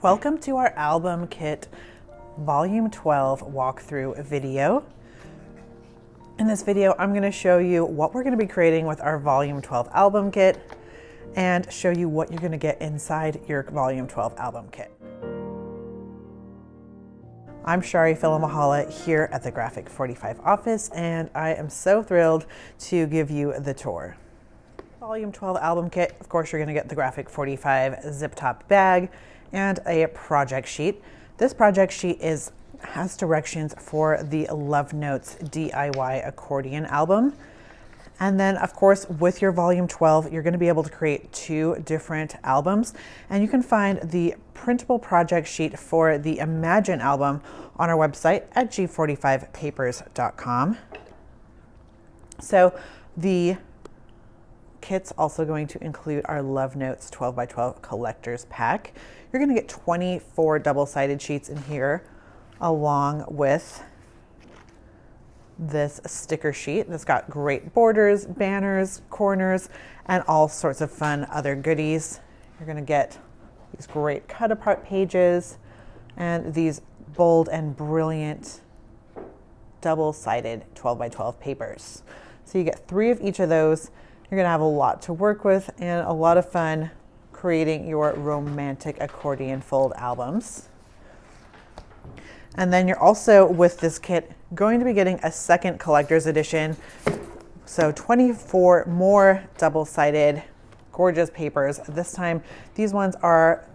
Welcome to our album kit volume 12 walkthrough video. In this video, I'm going to show you what we're going to be creating with our volume 12 album kit and show you what you're going to get inside your volume 12 album kit. I'm Shari Filamahala here at the Graphic 45 office, and I am so thrilled to give you the tour. Volume 12 album kit, of course, you're going to get the Graphic 45 zip top bag and a project sheet. This project sheet has directions for the Love Notes DIY accordion album. And then of course, with your volume 12, you're going to be able to create 2 different albums, and you can find the printable project sheet for the Imagine album on our website at g45papers.com. So the kit's also going to include our Love Notes 12x12 collector's pack. You're going to get 24 double-sided sheets in here, along with this sticker sheet that's got great borders, banners, corners, and all sorts of fun other goodies. You're going to get these great cut-apart pages and these bold and brilliant double-sided 12x12 papers. So you get 3 of each of those. You're going to have a lot to work with and a lot of fun creating your romantic accordion fold albums. And then you're also, with this kit, going to be getting a second collector's edition. So 24 more double-sided gorgeous papers. This time, these ones are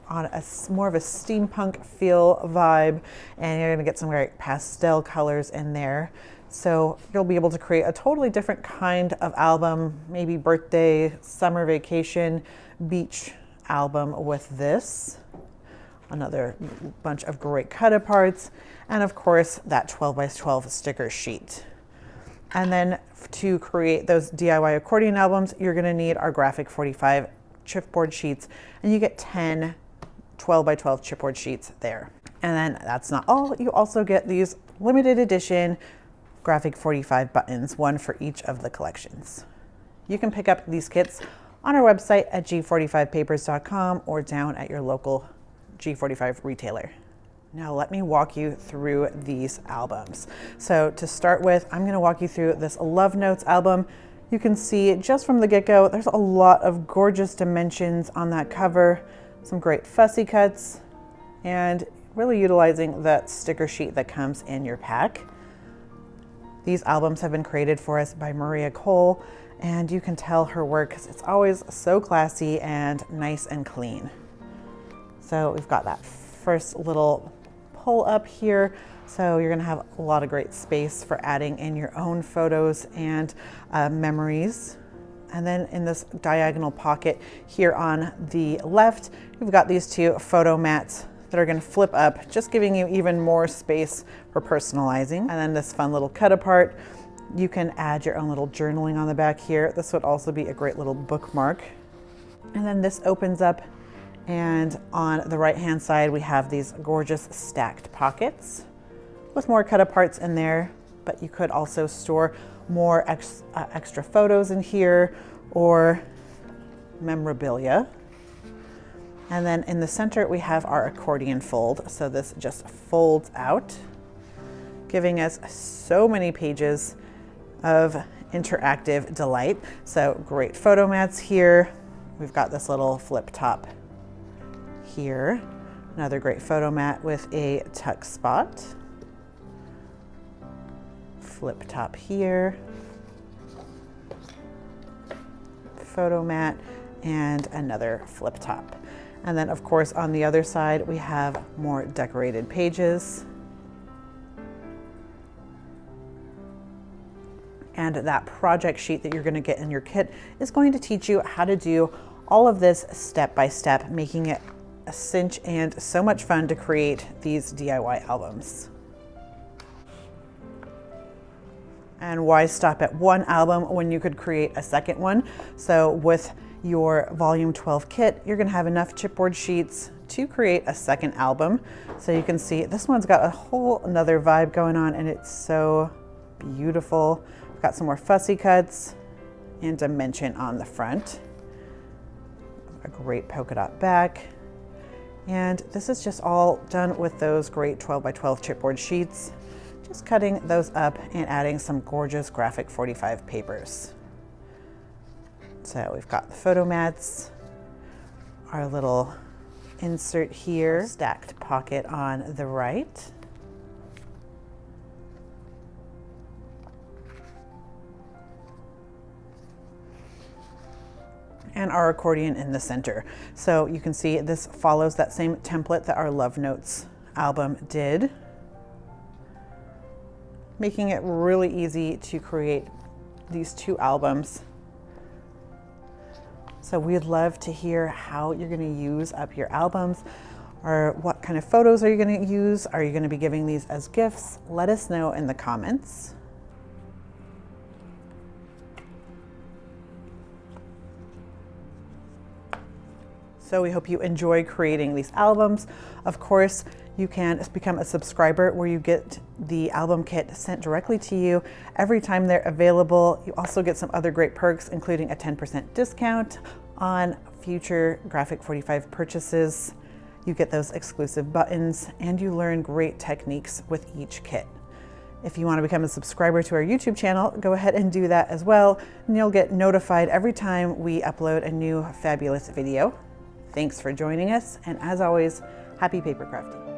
on a more of a steampunk feel vibe, and you're going to get some great pastel colors in there. So you'll be able to create a totally different kind of album, maybe birthday, summer vacation, beach album with this. Another bunch of great cut-aparts, and of course that 12x12 sticker sheet. And then to create those DIY accordion albums, you're going to need our Graphic 45 chipboard sheets, and you get 10 12x12 chipboard sheets there. And then that's not all. You also get these limited edition Graphic 45 buttons, one for each of the collections. You can pick up these kits on our website at g45papers.com or down at your local G45 retailer. Now let me walk you through these albums. So to start with, I'm going to walk you through this Love Notes album. You can see just from the get-go, there's a lot of gorgeous dimensions on that cover, some great fussy cuts, and really utilizing that sticker sheet that comes in your pack. These albums have been created for us by Maria Cole, and you can tell her work because it's always so classy and nice and clean. So we've got that first little pull up here. So you're going to have a lot of great space for adding in your own photos and memories. And then in this diagonal pocket here on the left, we've got these 2 photo mats that are going to flip up, just giving you even more space for personalizing. And then this fun little cut apart. You can add your own little journaling on the back here. This would also be a great little bookmark. And then this opens up, and on the right hand side we have these gorgeous stacked pockets with more cut aparts in there, but you could also store more extra photos in here or memorabilia. And then in the center we have our accordion fold. So this just folds out, giving us so many pages of interactive delight. So great photo mats here. We've got this little flip top here. Another great photo mat with a tuck spot. Flip top here. Photo mat and another flip top. And then of course on the other side we have more decorated pages. And that project sheet that you're going to get in your kit is going to teach you how to do all of this step by step, making it a cinch and so much fun to create these DIY albums. And why stop at one album when you could create a second one? So with your volume 12 kit, you're going to have enough chipboard sheets to create a second album. So you can see this one's got a whole another vibe going on, and it's so beautiful. We've got some more fussy cuts and dimension on the front. A great polka dot back. And this is just all done with those great 12 by 12 chipboard sheets. Just cutting those up and adding some gorgeous graphic 45 papers. So we've got the photo mats, our little insert here, stacked pocket on the right. And our accordion in the center. So you can see this follows that same template that our Love Notes album did, making it really easy to create these two albums. So we'd love to hear how you're going to use up your albums, or what kind of photos are you going to use? Are you going to be giving these as gifts? Let us know in the comments. So we hope you enjoy creating these albums. Of course, you can become a subscriber where you get the album kit sent directly to you every time they're available. You also get some other great perks, including a 10% discount on future Graphic 45 purchases. You get those exclusive buttons, and you learn great techniques with each kit. If you want to become a subscriber to our YouTube channel, go ahead and do that as well, and you'll get notified every time we upload a new fabulous video. Thanks for joining us, and as always, happy paper crafting.